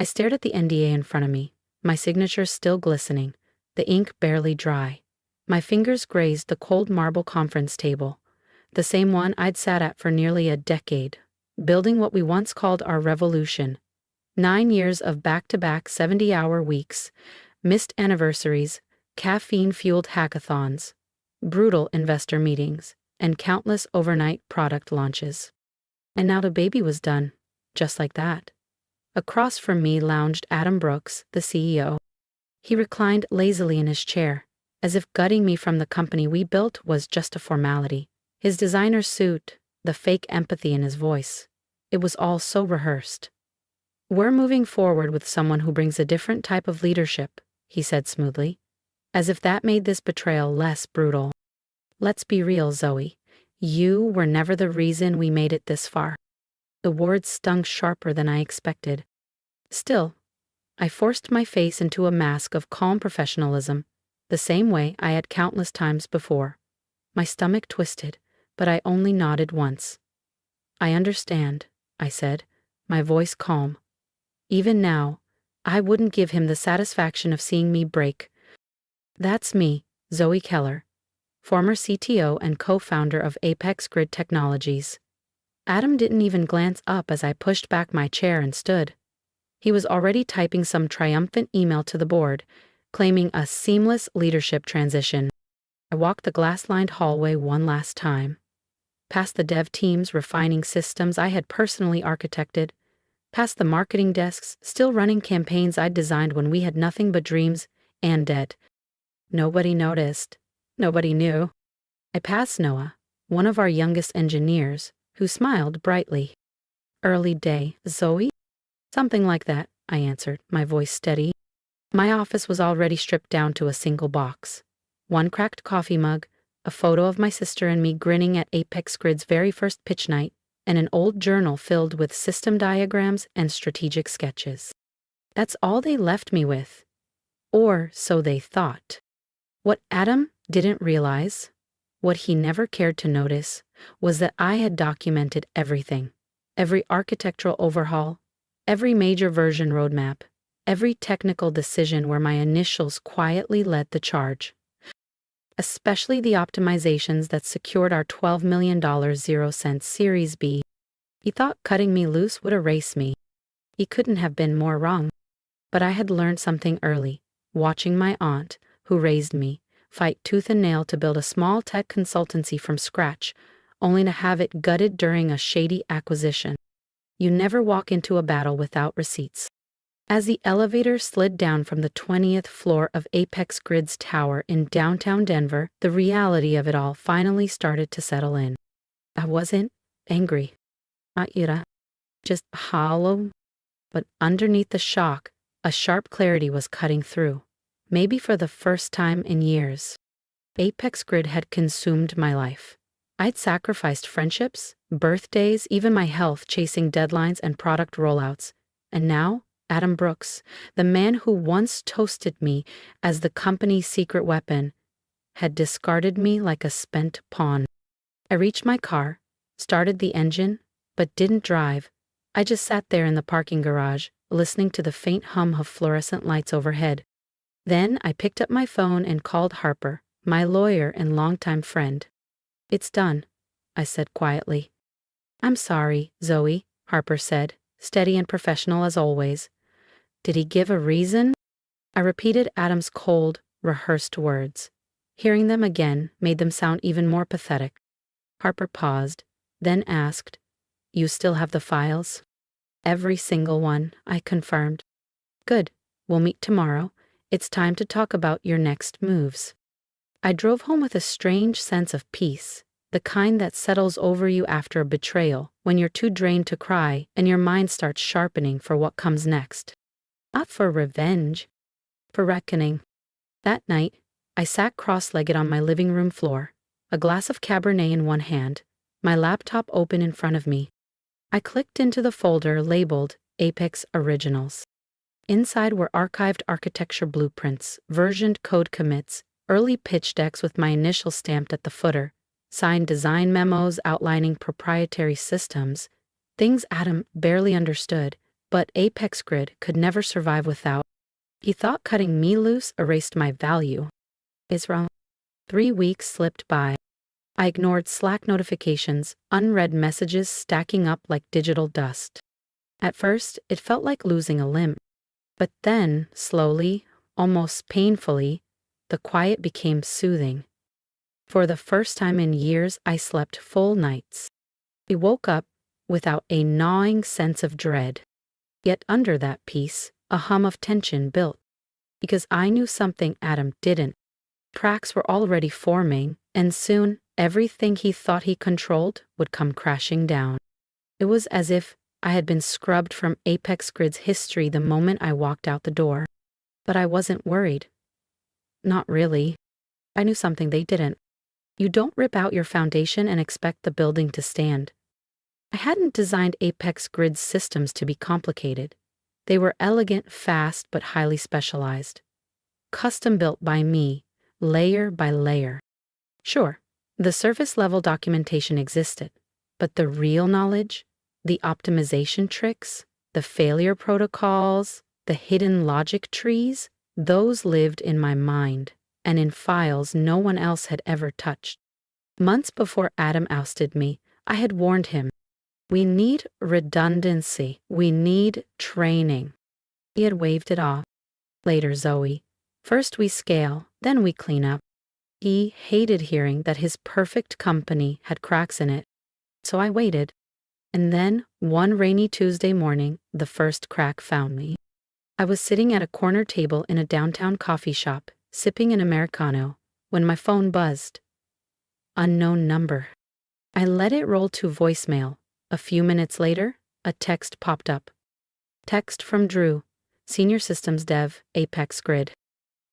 I stared at the NDA in front of me, my signature still glistening, the ink barely dry. My fingers grazed the cold marble conference table, the same one I'd sat at for nearly a decade, building what we once called our revolution. 9 years of back-to-back 70-hour weeks, missed anniversaries, caffeine-fueled hackathons, brutal investor meetings, and countless overnight product launches. And now the baby was done, just like that. Across from me lounged Adam Brooks, the CEO. He reclined lazily in his chair, as if gutting me from the company we built was just a formality. His designer suit, the fake empathy in his voice. It was all so rehearsed. "We're moving forward with someone who brings a different type of leadership," he said smoothly, as if that made this betrayal less brutal. "Let's be real, Zoe. You were never the reason we made it this far." The words stung sharper than I expected. Still, I forced my face into a mask of calm professionalism, the same way I had countless times before. My stomach twisted, but I only nodded once. "I understand," I said, my voice calm. Even now, I wouldn't give him the satisfaction of seeing me break. "That's me, Zoe Keller, former CTO and co-founder of Apex Grid Technologies." Adam didn't even glance up as I pushed back my chair and stood. He was already typing some triumphant email to the board, claiming a seamless leadership transition. I walked the glass-lined hallway one last time, past the dev teams refining systems I had personally architected, past the marketing desks still running campaigns I'd designed when we had nothing but dreams and debt. Nobody noticed. Nobody knew. I passed Noah, one of our youngest engineers, who smiled brightly. "Early day, Zoe?" "Something like that," I answered, my voice steady. My office was already stripped down to a single box. One cracked coffee mug, a photo of my sister and me grinning at Apex Grid's very first pitch night, and an old journal filled with system diagrams and strategic sketches. That's all they left me with. Or so they thought. What Adam didn't realize, what he never cared to notice, was that I had documented everything. Every architectural overhaul, every major version roadmap, every technical decision where my initials quietly led the charge. Especially the optimizations that secured our $12 million 0-cent Series B. He thought cutting me loose would erase me. He couldn't have been more wrong. But I had learned something early, watching my aunt, who raised me, fight tooth and nail to build a small tech consultancy from scratch, only to have it gutted during a shady acquisition. You never walk into a battle without receipts. As the elevator slid down from the 20th floor of Apex Grid's tower in downtown Denver, the reality of it all finally started to settle in. I wasn't angry, not ira, just hollow. But underneath the shock, a sharp clarity was cutting through. Maybe for the first time in years. Apex Grid had consumed my life. I'd sacrificed friendships, birthdays, even my health chasing deadlines and product rollouts. And now, Adam Brooks, the man who once toasted me as the company's secret weapon, had discarded me like a spent pawn. I reached my car, started the engine, but didn't drive. I just sat there in the parking garage, listening to the faint hum of fluorescent lights overhead. Then I picked up my phone and called Harper, my lawyer and longtime friend. "It's done," I said quietly. "I'm sorry, Zoe," Harper said, steady and professional as always. "Did he give a reason?" I repeated Adam's cold, rehearsed words. Hearing them again made them sound even more pathetic. Harper paused, then asked, "You still have the files?" "Every single one," I confirmed. "Good. We'll meet tomorrow. It's time to talk about your next moves." I drove home with a strange sense of peace, the kind that settles over you after a betrayal, when you're too drained to cry and your mind starts sharpening for what comes next. Not for revenge, for reckoning. That night, I sat cross-legged on my living room floor, a glass of Cabernet in one hand, my laptop open in front of me. I clicked into the folder labeled Apex Originals. Inside were archived architecture blueprints, versioned code commits, early pitch decks with my initial stamped at the footer, signed design memos outlining proprietary systems, things Adam barely understood, But Apex Grid could never survive without. He thought cutting me loose erased my value. Is wrong. 3 weeks slipped by. I ignored Slack notifications, unread messages stacking up like digital dust. At first, it felt like losing a limb. But then, slowly, almost painfully, the quiet became soothing. For the first time in years, I slept full nights. I woke up without a gnawing sense of dread. Yet under that peace, a hum of tension built. Because I knew something Adam didn't. Cracks were already forming, and soon, everything he thought he controlled would come crashing down. It was as if I had been scrubbed from Apex Grid's history the moment I walked out the door. But I wasn't worried. Not really. I knew something they didn't. You don't rip out your foundation and expect the building to stand. I hadn't designed Apex Grid's systems to be complicated. They were elegant, fast, but highly specialized. Custom built by me, layer by layer. Sure, the surface-level documentation existed, but the real knowledge, the optimization tricks, the failure protocols, the hidden logic trees, those lived in my mind and in files no one else had ever touched. Months before Adam ousted me, I had warned him, we need redundancy, we need training. He had waved it off. Later, Zoe. First we scale, then we clean up. He hated hearing that his perfect company had cracks in it. So I waited. And then, one rainy Tuesday morning, the first crack found me. I was sitting at a corner table in a downtown coffee shop, sipping an Americano, when my phone buzzed. Unknown number. I let it roll to voicemail. A few minutes later, a text popped up. Text from Drew, Senior Systems Dev, Apex Grid.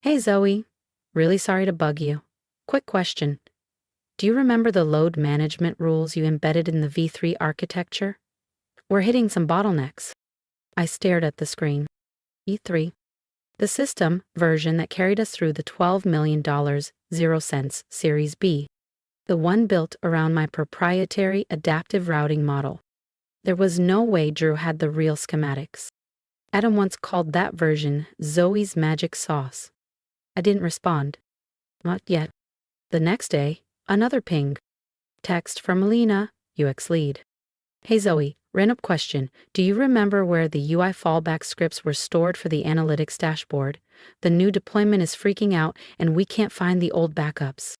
Hey Zoe, really sorry to bug you. Quick question. Do you remember the load management rules you embedded in the V3 architecture? We're hitting some bottlenecks. I stared at the screen. V3. The system version that carried us through the $12 million 0 cents Series B. The one built around my proprietary adaptive routing model. There was no way Drew had the real schematics. Adam once called that version Zoe's magic sauce. I didn't respond. Not yet. The next day, another ping. Text from Alina, UX lead. Hey Zoe, random question. Do you remember where the UI fallback scripts were stored for the analytics dashboard? The new deployment is freaking out and we can't find the old backups.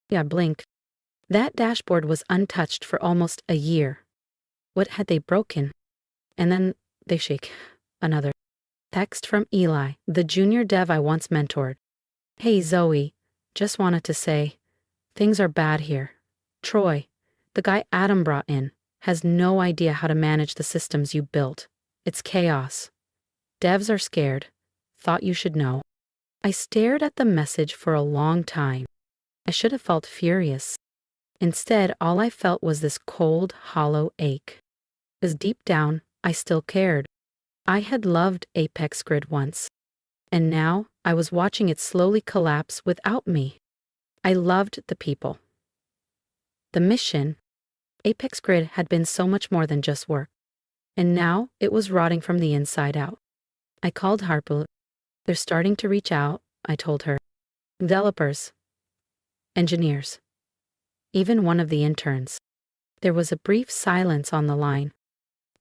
Yeah, I blinked. That dashboard was untouched for almost a year. What had they broken? And then they shake. Another. Text from Eli, the junior dev I once mentored. Hey Zoe, just wanted to say, things are bad here. Troy, the guy Adam brought in, has no idea how to manage the systems you built. It's chaos. Devs are scared. Thought you should know. I stared at the message for a long time. I should have felt furious. Instead, all I felt was this cold, hollow ache. Because deep down, I still cared. I had loved Apex Grid once. And now, I was watching it slowly collapse without me. I loved the people. The mission. Apex Grid had been so much more than just work. And now, it was rotting from the inside out. I called Harper. They're starting to reach out, I told her. Developers. Engineers. Even one of the interns. There was a brief silence on the line.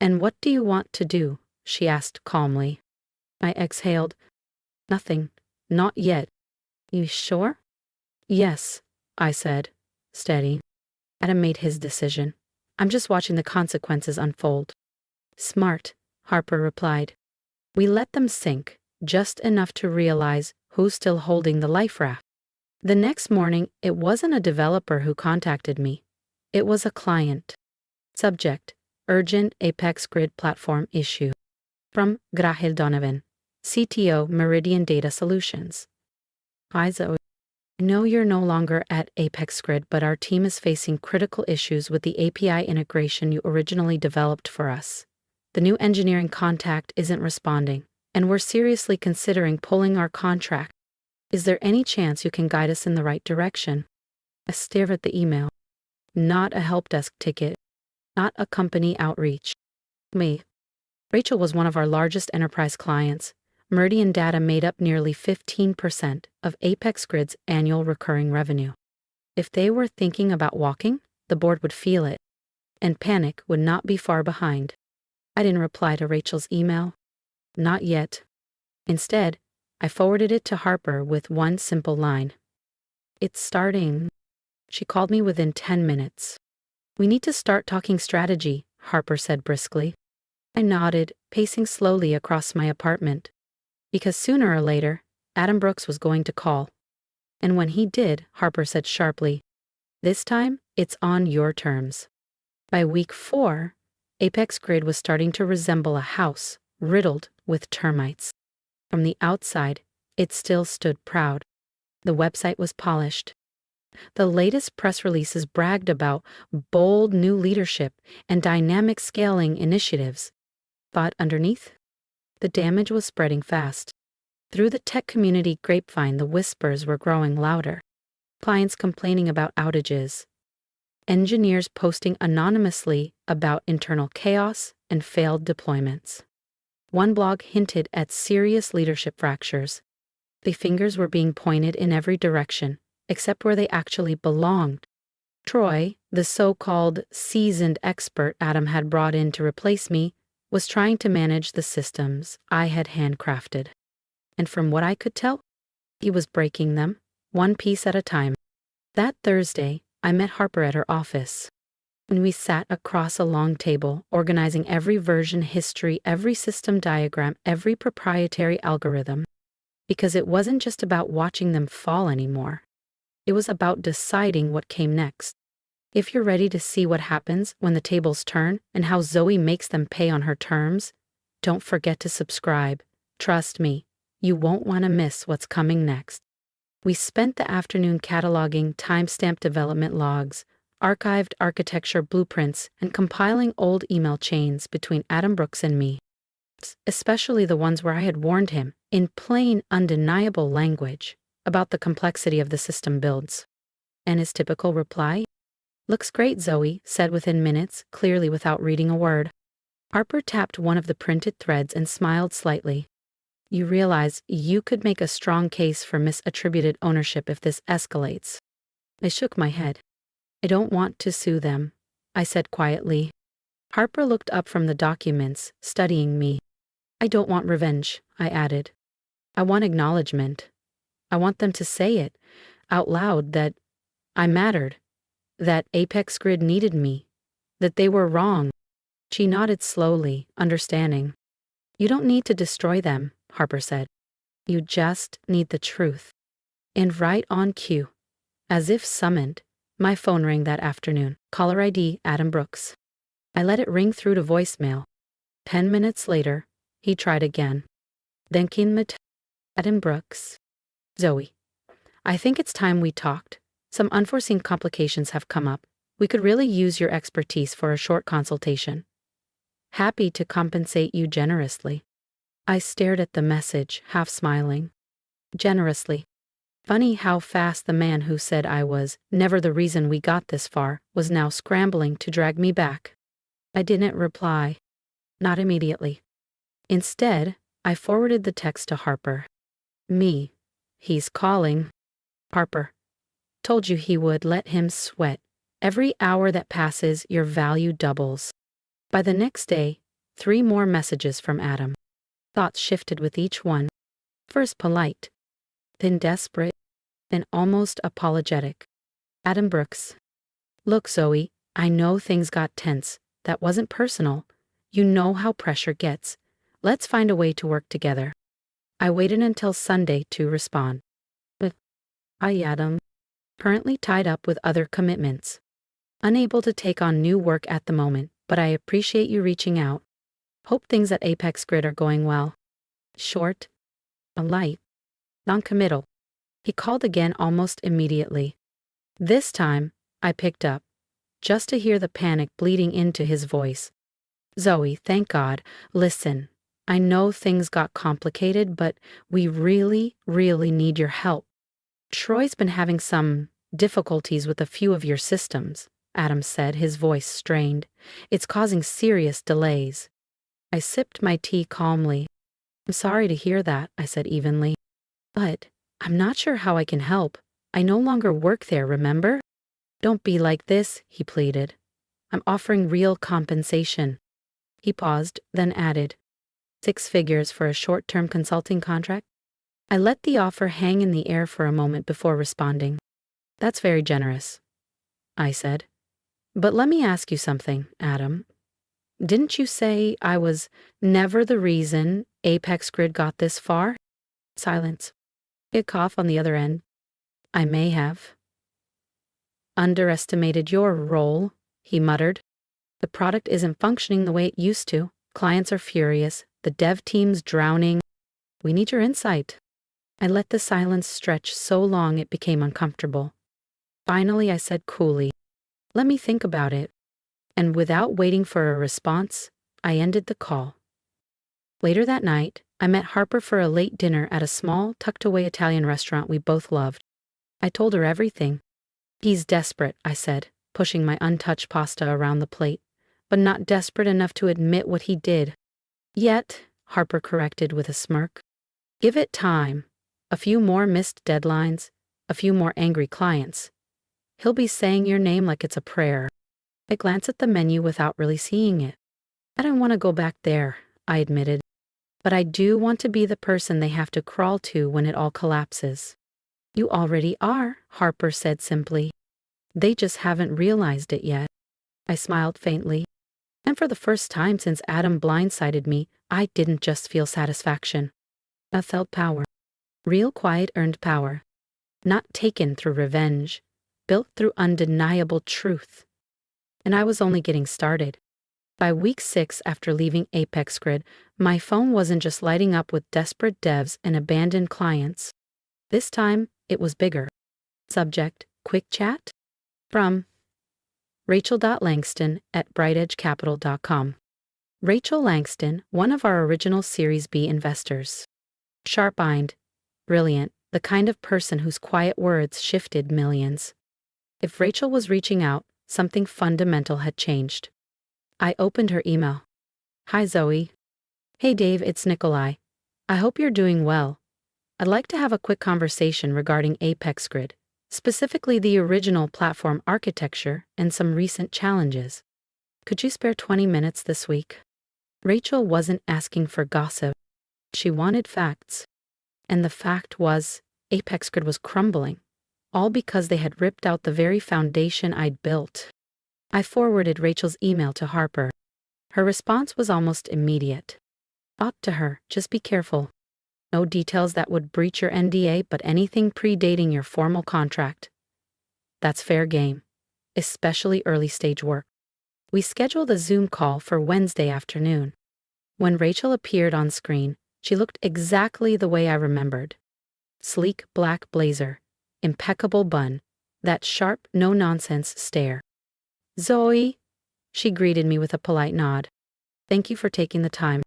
And what do you want to do? She asked calmly. I exhaled. Nothing. Not yet. You sure? Yes, I said, steady. Adam made his decision. I'm just watching the consequences unfold. Smart, Harper replied. We let them sink, just enough to realize who's still holding the life raft. The next morning, it wasn't a developer who contacted me. It was a client. Subject, urgent Apex Grid platform issue. From Grahil Donovan, CTO Meridian Data Solutions. Hi Zoe. I know you're no longer at Apex Grid, but our team is facing critical issues with the API integration you originally developed for us. The new engineering contact isn't responding, and we're seriously considering pulling our contract. Is there any chance you can guide us in the right direction? I stared at the email. Not a help desk ticket. Not a company outreach. Me. Rachel was one of our largest enterprise clients. Meridian data made up nearly 15% of Apex Grid's annual recurring revenue. If they were thinking about walking, the board would feel it, and panic would not be far behind. I didn't reply to Rachel's email. Not yet. Instead, I forwarded it to Harper with one simple line. It's starting. She called me within 10 minutes. We need to start talking strategy, Harper said briskly. I nodded, pacing slowly across my apartment. Because sooner or later, Adam Brooks was going to call. And when he did, Harper said sharply, this time, it's on your terms. By week 4, Apex Grid was starting to resemble a house riddled with termites. From the outside, it still stood proud. The website was polished. The latest press releases bragged about bold new leadership and dynamic scaling initiatives. But underneath, the damage was spreading fast. Through the tech community grapevine, the whispers were growing louder. Clients complaining about outages. Engineers posting anonymously about internal chaos and failed deployments. One blog hinted at serious leadership fractures. The fingers were being pointed in every direction, except where they actually belonged. Troy, the so-called seasoned expert Adam had brought in to replace me, was trying to manage the systems I had handcrafted. And from what I could tell, he was breaking them, one piece at a time. That Thursday, I met Harper at her office. And we sat across a long table, organizing every version history, every system diagram, every proprietary algorithm. Because it wasn't just about watching them fall anymore. It was about deciding what came next. If you're ready to see what happens when the tables turn and how Zoe makes them pay on her terms, don't forget to subscribe. Trust me, you won't want to miss what's coming next. We spent the afternoon cataloging timestamp development logs, archived architecture blueprints, and compiling old email chains between Adam Brooks and me. Especially the ones where I had warned him, in plain, undeniable language, about the complexity of the system builds. And his typical reply? Looks great, Zoe, said within minutes, clearly without reading a word. Harper tapped one of the printed threads and smiled slightly. You realize you could make a strong case for misattributed ownership if this escalates. I shook my head. I don't want to sue them, I said quietly. Harper looked up from the documents, studying me. I don't want revenge, I added. I want acknowledgement. I want them to say it, out loud, that I mattered, that Apex Grid needed me, that they were wrong. She nodded slowly, understanding. You don't need to destroy them, Harper said. You just need the truth. And right on cue, as if summoned, my phone rang that afternoon. Caller ID Adam Brooks. I let it ring through to voicemail. 10 minutes later, he tried again. Then came Adam Brooks. Zoe, I think it's time we talked. Some unforeseen complications have come up. We could really use your expertise for a short consultation. Happy to compensate you generously. I stared at the message, half smiling. Generously. Funny how fast the man who said I was never the reason we got this far was now scrambling to drag me back. I didn't reply. Not immediately. Instead, I forwarded the text to Harper. Me. He's calling. Harper. Told you he would. Let him sweat. Every hour that passes, your value doubles. By the next day, 3 more messages from Adam. Thoughts shifted with each one. First polite, then desperate, then almost apologetic. Adam Brooks. Look, Zoe, I know things got tense. That wasn't personal. You know how pressure gets. Let's find a way to work together. I waited until Sunday to respond. Hi, Adam. Currently tied up with other commitments. Unable to take on new work at the moment, but I appreciate you reaching out. Hope things at Apex Grid are going well. Short, light, non-committal. He called again almost immediately. This time, I picked up, just to hear the panic bleeding into his voice. Zoe, thank God. Listen, I know things got complicated, but we really, really need your help. Troy's been having some difficulties with a few of your systems, Adam said, his voice strained. It's causing serious delays. I sipped my tea calmly. I'm sorry to hear that, I said evenly. But I'm not sure how I can help. I no longer work there, remember? Don't be like this, he pleaded. I'm offering real compensation. He paused, then added, 6 figures for a short-term consulting contract? I let the offer hang in the air for a moment before responding. That's very generous, I said. But let me ask you something, Adam. Didn't you say I was never the reason Apex Grid got this far? Silence. A cough on the other end. I may have underestimated your role, he muttered. The product isn't functioning the way it used to. Clients are furious. The dev team's drowning. We need your insight. I let the silence stretch so long it became uncomfortable. Finally, I said coolly, let me think about it. And without waiting for a response, I ended the call. Later that night, I met Harper for a late dinner at a small, tucked-away Italian restaurant we both loved. I told her everything. He's desperate, I said, pushing my untouched pasta around the plate, but not desperate enough to admit what he did. Yet, Harper corrected with a smirk. Give it time. A few more missed deadlines, a few more angry clients. He'll be saying your name like it's a prayer. I glanced at the menu without really seeing it. I don't want to go back there, I admitted. But I do want to be the person they have to crawl to when it all collapses. You already are, Harper said simply. They just haven't realized it yet. I smiled faintly. And for the first time since Adam blindsided me, I didn't just feel satisfaction. I felt power. Real quiet earned power. Not taken through revenge. Built through undeniable truth. And I was only getting started. By week 6 after leaving Apex Grid, my phone wasn't just lighting up with desperate devs and abandoned clients. This time, it was bigger. Subject, quick chat? From Rachel.Langston@brightedgecapital.com. Rachel Langston, one of our original Series B investors. Sharp-eyed, brilliant, the kind of person whose quiet words shifted millions. If Rachel was reaching out, something fundamental had changed. I opened her email. Hi, Zoe. Hey, Dave, it's Nikolai. I hope you're doing well. I'd like to have a quick conversation regarding Apex Grid, specifically the original platform architecture and some recent challenges. Could you spare 20 minutes this week? Rachel wasn't asking for gossip. She wanted facts. And the fact was, Apex Grid was crumbling, all because they had ripped out the very foundation I'd built. I forwarded Rachel's email to Harper. Her response was almost immediate. Thought to her, just be careful. No details that would breach your NDA, but anything predating your formal contract. That's fair game, especially early-stage work. We scheduled a Zoom call for Wednesday afternoon. When Rachel appeared on screen, she looked exactly the way I remembered. Sleek black blazer, impeccable bun, that sharp, no-nonsense stare. Zoe, she greeted me with a polite nod. Thank you for taking the time.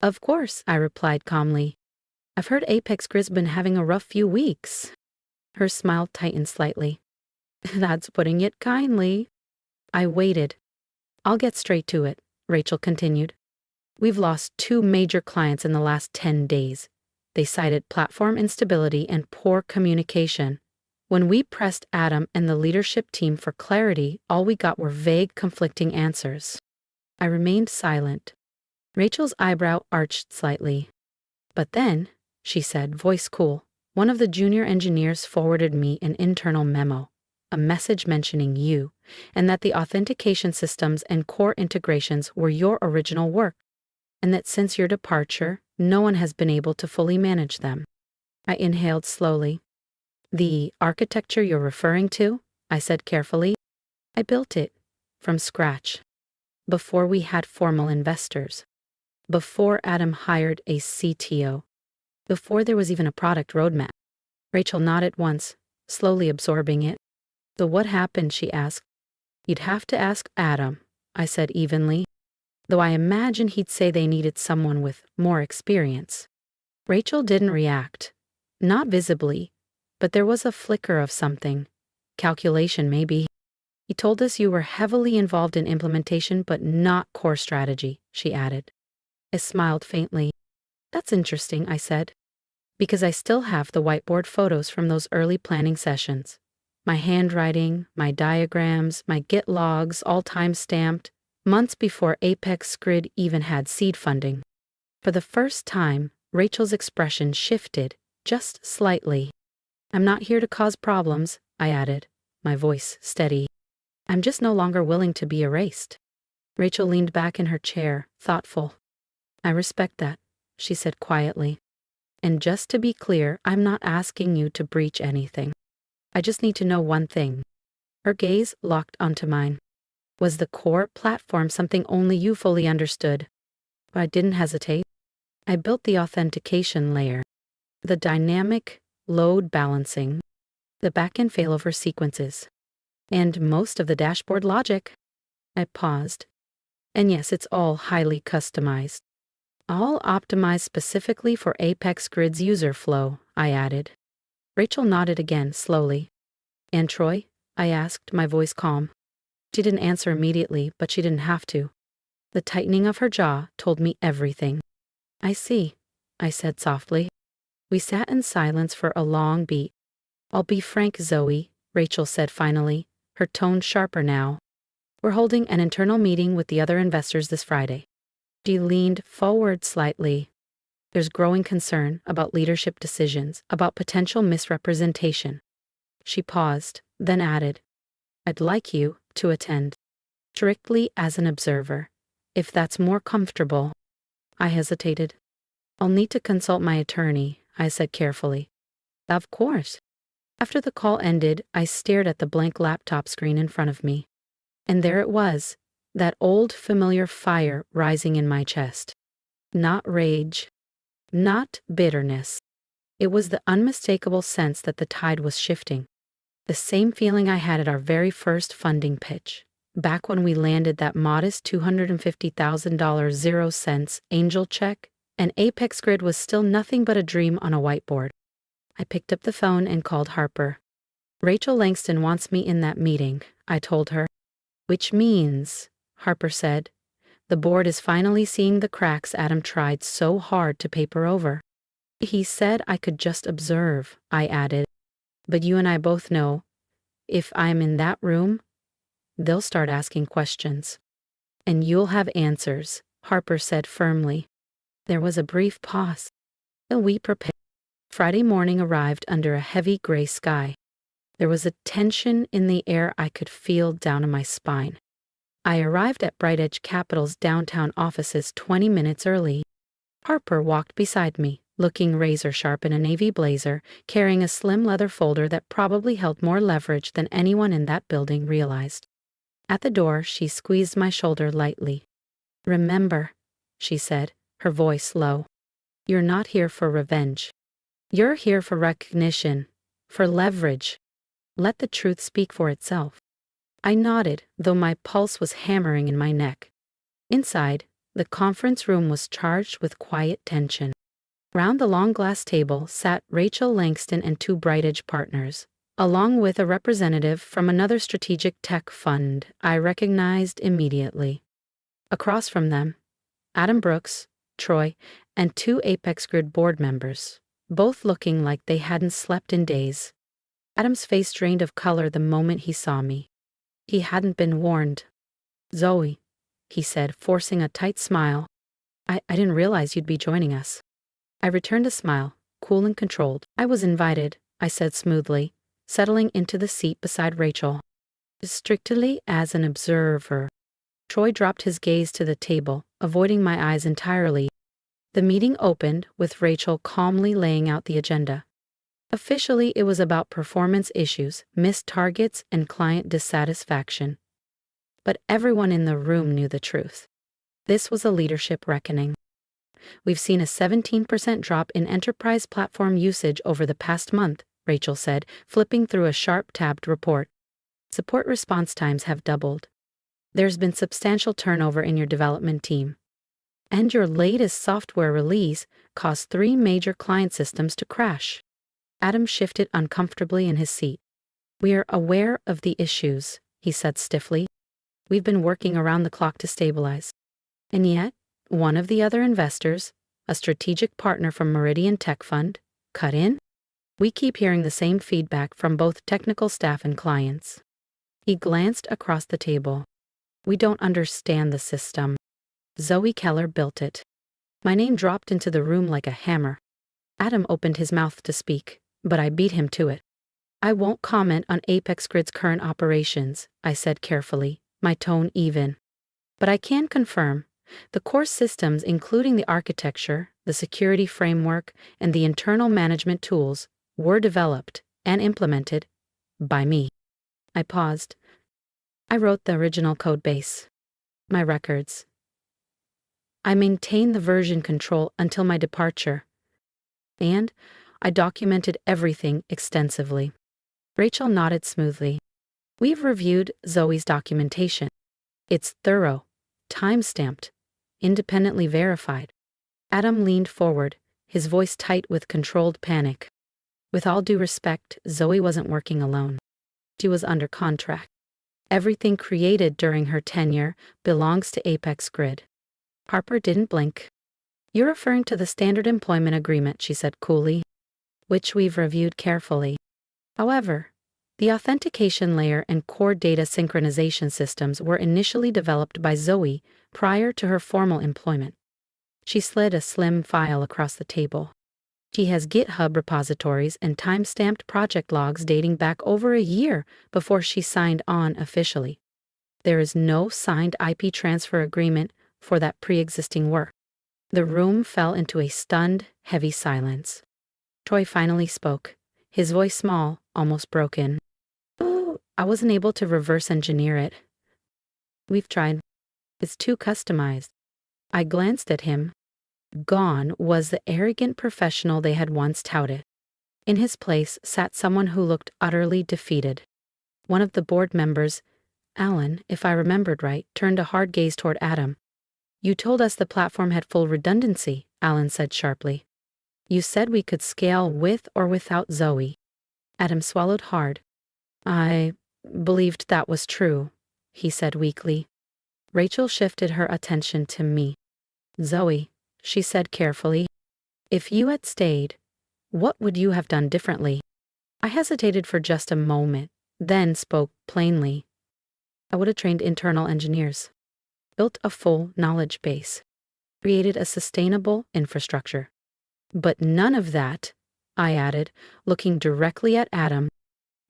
Of course, I replied calmly. I've heard Apex Grid's been having a rough few weeks. Her smile tightened slightly. That's putting it kindly. I waited. I'll get straight to it, Rachel continued. We've lost 2 major clients in the last 10 days. They cited platform instability and poor communication. When we pressed Adam and the leadership team for clarity, all we got were vague, conflicting answers. I remained silent. Rachel's eyebrow arched slightly. But then, she said, voice cool, one of the junior engineers forwarded me an internal memo, a message mentioning you, and that the authentication systems and core integrations were your original work, and that since your departure, no one has been able to fully manage them. I inhaled slowly. The architecture you're referring to, I said carefully, I built it from scratch, before we had formal investors, before Adam hired a CTO, before there was even a product roadmap. Rachel nodded once, slowly absorbing it. So what happened, she asked. You'd have to ask Adam, I said evenly, though I imagine he'd say they needed someone with more experience. Rachel didn't react, not visibly, but there was a flicker of something. Calculation, maybe. He told us you were heavily involved in implementation but not core strategy, she added. I smiled faintly. That's interesting, I said. Because I still have the whiteboard photos from those early planning sessions. My handwriting, my diagrams, my Git logs, all time-stamped, months before Apex Grid even had seed funding. For the first time, Rachel's expression shifted, just slightly. I'm not here to cause problems, I added, my voice steady. I'm just no longer willing to be erased. Rachel leaned back in her chair, thoughtful. I respect that, she said quietly. And just to be clear, I'm not asking you to breach anything. I just need to know one thing. Her gaze locked onto mine. Was the core platform something only you fully understood? I didn't hesitate. I built the authentication layer, the dynamic load balancing, the backend failover sequences, and most of the dashboard logic. I paused. And yes, it's all highly customized. All optimized specifically for Apex Grid's user flow, I added. Rachel nodded again, slowly. And Troy? I asked, my voice calm. She didn't answer immediately, but she didn't have to. The tightening of her jaw told me everything. I see, I said softly. We sat in silence for a long beat. I'll be frank, Zoe, Rachel said finally, her tone sharper now. We're holding an internal meeting with the other investors this Friday. She leaned forward slightly. There's growing concern about leadership decisions, about potential misrepresentation. She paused, then added, I'd like you to attend. Strictly as an observer, if that's more comfortable. I hesitated. I'll need to consult my attorney, I said carefully. Of course. After the call ended, I stared at the blank laptop screen in front of me. And there it was, that old familiar fire rising in my chest. Not rage, not bitterness. It was the unmistakable sense that the tide was shifting. The same feeling I had at our very first funding pitch, back when we landed that modest $250,000 0 cents angel check, and Apex Grid was still nothing but a dream on a whiteboard. I picked up the phone and called Harper. Rachel Langston wants me in that meeting, I told her. Which means, Harper said, the board is finally seeing the cracks Adam tried so hard to paper over. He said I could just observe, I added. But you and I both know, if I'm in that room, they'll start asking questions. And you'll have answers, Harper said firmly. There was a brief pause. We prepared. Friday morning arrived under a heavy gray sky. There was a tension in the air I could feel down in my spine. I arrived at Bright Edge Capital's downtown offices 20 minutes early. Harper walked beside me, looking razor-sharp in a navy blazer, carrying a slim leather folder that probably held more leverage than anyone in that building realized. At the door, she squeezed my shoulder lightly. Remember, she said, her voice low. You're not here for revenge. You're here for recognition, for leverage. Let the truth speak for itself. I nodded, though my pulse was hammering in my neck. Inside, the conference room was charged with quiet tension. Round the long glass table sat Rachel Langston and two Bright Edge partners, along with a representative from another strategic tech fund I recognized immediately. Across from them, Adam Brooks, Troy, and two Apex Grid board members, both looking like they hadn't slept in days. Adam's face drained of color the moment he saw me. He hadn't been warned. Zoe, he said, forcing a tight smile. I didn't realize you'd be joining us. I returned a smile, cool and controlled. I was invited, I said smoothly, settling into the seat beside Rachel. Strictly as an observer. Troy dropped his gaze to the table, avoiding my eyes entirely. The meeting opened with Rachel calmly laying out the agenda. Officially, it was about performance issues, missed targets, and client dissatisfaction. But everyone in the room knew the truth. This was a leadership reckoning. We've seen a 17% drop in enterprise platform usage over the past month, Rachel said, flipping through a sharp-tabbed report. Support response times have doubled. There's been substantial turnover in your development team. And your latest software release caused 3 major client systems to crash. Adam shifted uncomfortably in his seat. We are aware of the issues, he said stiffly. We've been working around the clock to stabilize. And yet, One of the other investors, a strategic partner from Meridian Tech Fund, cut in? We keep hearing the same feedback from both technical staff and clients. He glanced across the table. We don't understand the system. Zoe Keller built it. My name dropped into the room like a hammer. Adam opened his mouth to speak, but I beat him to it. I won't comment on Apex Grid's current operations, I said carefully, my tone even. But I can confirm, the core systems including the architecture, the security framework, and the internal management tools were developed and implemented by me. I paused. I wrote the original code base. My records. I maintained the version control until my departure. And I documented everything extensively. Rachel nodded smoothly. We've reviewed Zoe's documentation. It's thorough, time-stamped, independently verified. Adam leaned forward, his voice tight with controlled panic. With all due respect, Zoe wasn't working alone. She was under contract. Everything created during her tenure belongs to Apex Grid. Harper didn't blink. You're referring to the standard employment agreement, she said coolly, which we've reviewed carefully. However, the authentication layer and core data synchronization systems were initially developed by Zoe prior to her formal employment. She slid a slim file across the table. She has GitHub repositories and time-stamped project logs dating back over a year before she signed on officially. There is no signed IP transfer agreement for that pre-existing work. The room fell into a stunned, heavy silence. Troy finally spoke, his voice small, almost broken. Oh, I wasn't able to reverse engineer it. We've tried. It's too customized. I glanced at him. Gone was the arrogant professional they had once touted. In his place sat someone who looked utterly defeated. One of the board members, Alan, if I remembered right, turned a hard gaze toward Adam. You told us the platform had full redundancy, Alan said sharply. You said we could scale with or without Zoe. Adam swallowed hard. I believed that was true, he said weakly. Rachel shifted her attention to me. Zoe, she said carefully, if you had stayed, what would you have done differently? I hesitated for just a moment, then spoke plainly. I would have trained internal engineers, built a full knowledge base, created a sustainable infrastructure. But none of that, I added, looking directly at Adam,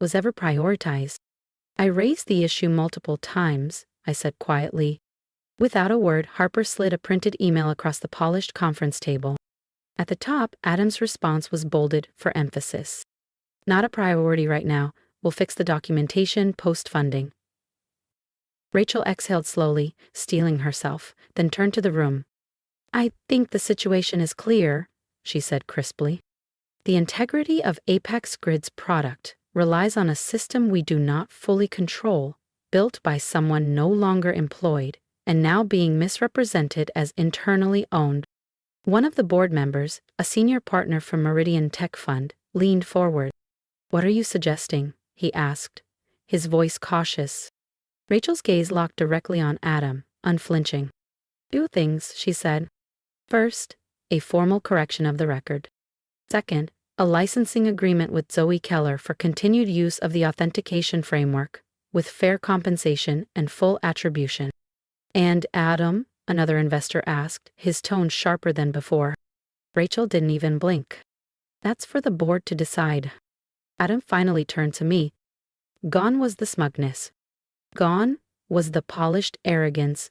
was ever prioritized. I raised the issue multiple times, I said quietly. Without a word, Harper slid a printed email across the polished conference table. At the top, Adam's response was bolded for emphasis. Not a priority right now. We'll fix the documentation post-funding. Rachel exhaled slowly, steeling herself, then turned to the room. I think the situation is clear, she said crisply. The integrity of Apex Grid's product relies on a system we do not fully control, built by someone no longer employed, and now being misrepresented as internally owned. One of the board members, a senior partner from Meridian Tech Fund, leaned forward. What are you suggesting? He asked, his voice cautious. Rachel's gaze locked directly on Adam, unflinching. 2 things, she said. First, a formal correction of the record. Second, a licensing agreement with Zoe Keller for continued use of the authentication framework, with fair compensation and full attribution. And Adam? Another investor asked, his tone sharper than before. Rachel didn't even blink. That's for the board to decide. Adam finally turned to me. Gone was the smugness. Gone was the polished arrogance.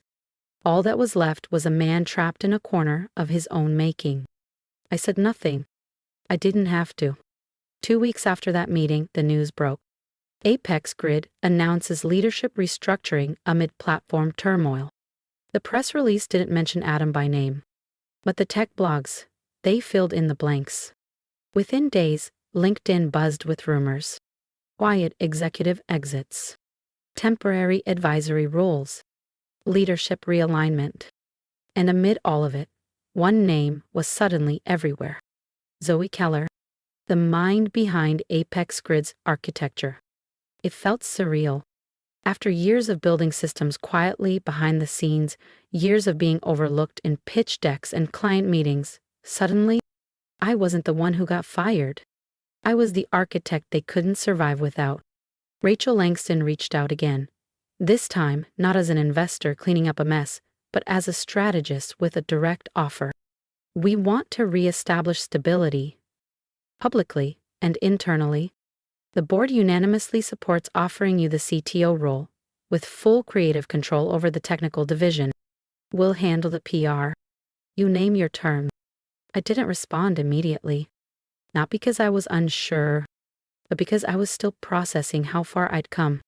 All that was left was a man trapped in a corner of his own making. I said nothing. I didn't have to. 2 weeks after that meeting, the news broke. Apex Grid announces leadership restructuring amid platform turmoil. The press release didn't mention Adam by name. But the tech blogs, they filled in the blanks. Within days, LinkedIn buzzed with rumors. Quiet executive exits. Temporary advisory roles. Leadership realignment. And amid all of it, one name was suddenly everywhere. Zoe Keller, the mind behind Apex Grid's architecture. It felt surreal. After years of building systems quietly behind the scenes, years of being overlooked in pitch decks and client meetings, suddenly, I wasn't the one who got fired. I was the architect they couldn't survive without. Rachel Langston reached out again. This time, not as an investor cleaning up a mess, but as a strategist with a direct offer. We want to reestablish stability, publicly and internally. The board unanimously supports offering you the CTO role, with full creative control over the technical division. We'll handle the PR. You name your term. I didn't respond immediately. Not because I was unsure, but because I was still processing how far I'd come.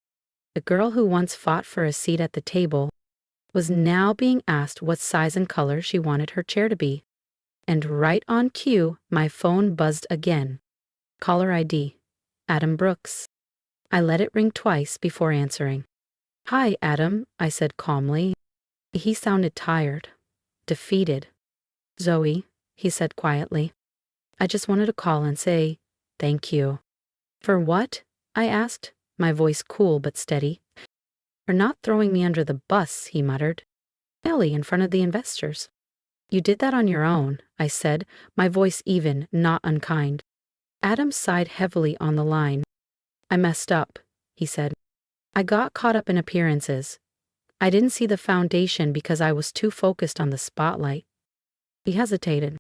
The girl who once fought for a seat at the table was now being asked what size and color she wanted her chair to be. And right on cue, my phone buzzed again. Caller ID. Adam Brooks. I let it ring twice before answering. "Hi, Adam," I said calmly. He sounded tired, defeated. "Zoe," he said quietly. "I just wanted to call and say thank you." "For what?" I asked, my voice cool but steady. "For not throwing me under the bus," he muttered. "Ellie, in front of the investors." "You did that on your own," I said, my voice even, not unkind. Adam sighed heavily on the line. "I messed up," he said. "I got caught up in appearances. I didn't see the foundation because I was too focused on the spotlight." He hesitated.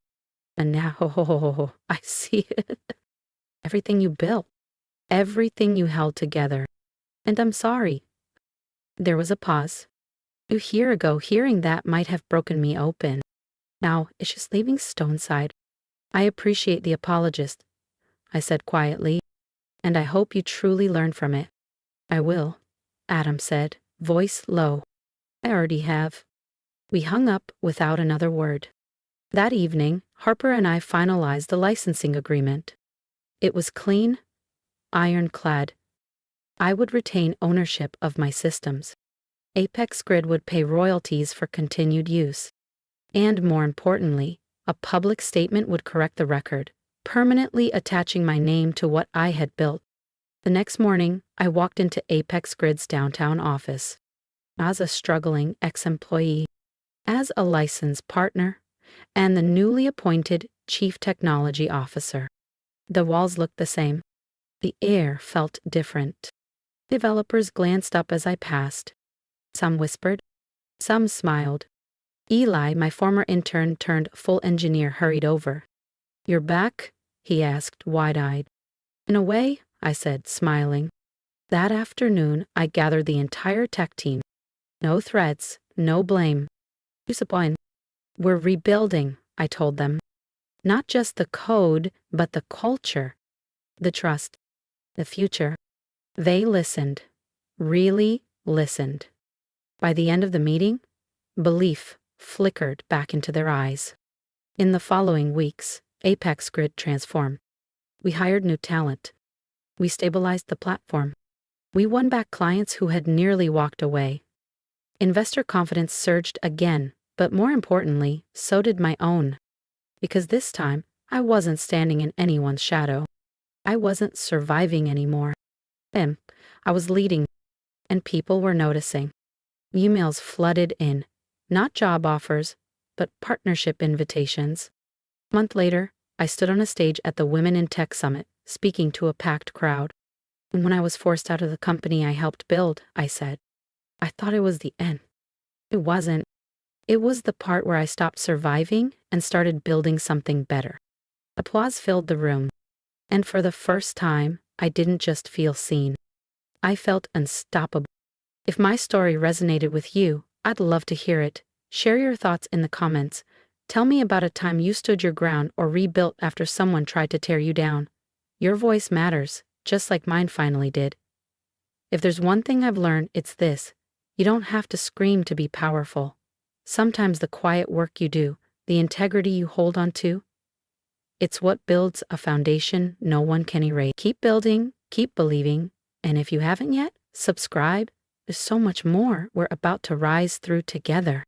"And now, I see it. Everything you built. Everything you held together. And I'm sorry." There was a pause. A year ago, hearing that might have broken me open. Now, it's just leaving Stoneside. "I appreciate the apologist," I said quietly, "and I hope you truly learn from it." "I will," Adam said, voice low. "I already have." We hung up without another word. That evening, Harper and I finalized the licensing agreement. It was clean, ironclad. I would retain ownership of my systems. Apex Grid would pay royalties for continued use. And more importantly, a public statement would correct the record, permanently attaching my name to what I had built. The next morning, I walked into Apex Grid's downtown office. As a struggling ex-employee, as a licensed partner, and the newly appointed Chief Technology Officer. The walls looked the same. The air felt different. Developers glanced up as I passed. Some whispered. Some smiled. Eli, my former intern turned full engineer, hurried over. "You're back?" he asked, wide-eyed. "In a way," I said, smiling. That afternoon, I gathered the entire tech team. No threats, no blame. Disappointed. "We're rebuilding," I told them. "Not just the code, but the culture, the trust, the future." They listened. Really listened. By the end of the meeting, belief flickered back into their eyes. In the following weeks, Apex Grid transformed. We hired new talent. We stabilized the platform. We won back clients who had nearly walked away. Investor confidence surged again, but more importantly, so did my own. Because this time, I wasn't standing in anyone's shadow. I wasn't surviving anymore. I was leading, and people were noticing. Emails flooded in, not job offers, but partnership invitations. A month later, I stood on a stage at the Women in Tech Summit, speaking to a packed crowd. And when I was forced out of the company I helped build, I said, I thought it was the end. It wasn't. It was the part where I stopped surviving and started building something better. Applause filled the room. And for the first time, I didn't just feel seen. I felt unstoppable. If my story resonated with you, I'd love to hear it. Share your thoughts in the comments. Tell me about a time you stood your ground or rebuilt after someone tried to tear you down. Your voice matters, just like mine finally did. If there's one thing I've learned, it's this. You don't have to scream to be powerful. Sometimes the quiet work you do, the integrity you hold on to, it's what builds a foundation no one can erase. Keep building, keep believing, and if you haven't yet, subscribe. There's so much more we're about to rise through together.